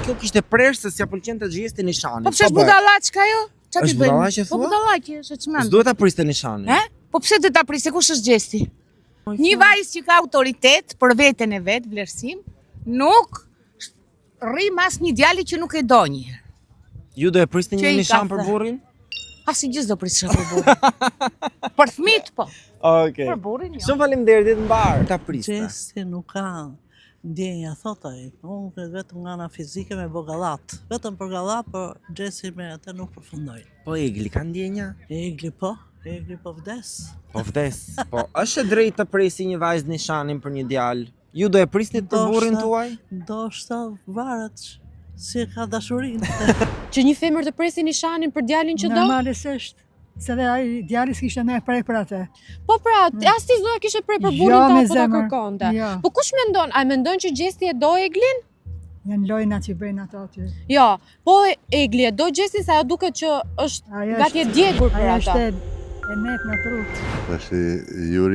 kjo kishte presh se s'ja pëlqente gjesti nishanin. Po pse është budallaqka jo? Çfarë Është ti bëjmë? budallaqe Po thua? budallaqe, është çmend. S'duhet ta priste nishanin. Po pse do ta prisë? Kush është gjesti? Një vajzë që ka autoritet për veten e vet, vlerësim, nuk rri mas një djali që nuk e do një. Ju do e priste Që një i nishan ka për thë- burrin? Asnjë gjë s'do prisë për burrin. Për fëmijët po. Okej. Për burrin jo. Shumë faleminderit, ditë mbar. Ta priste. Gjesti nuk ka ndjenja, thot ai. Unë kredo vetëm nga ana fizike me bogallat. Vetëm për gallat, por gjesti me atë nuk përfundoj. Po Egli ka ndjenja? Egli po vdes. Po vdes. Po është e drejtë të presi një vajzë nishanin për një djalë? Ju do e prisnit për burrin tuaj? Ndoshta varet si e ka dashurinë. Që një femër të presi nishanin për djalin që do? Normalisht, se dhe ai djali s'kishte me prej për atë. Po pra, as ti s'do ta kishe prej për Jo, burrin ta me apo ta zemër. kërkonte. Jo. Po kush mendon? A mendon që gjesti e do Eglin? Janë lojna që bëjnë ato aty. Jo, po Egli e do gjestin se ajo duket që është Ajo gati e djegur për Ajo ata. është e net në trut. Tash Juri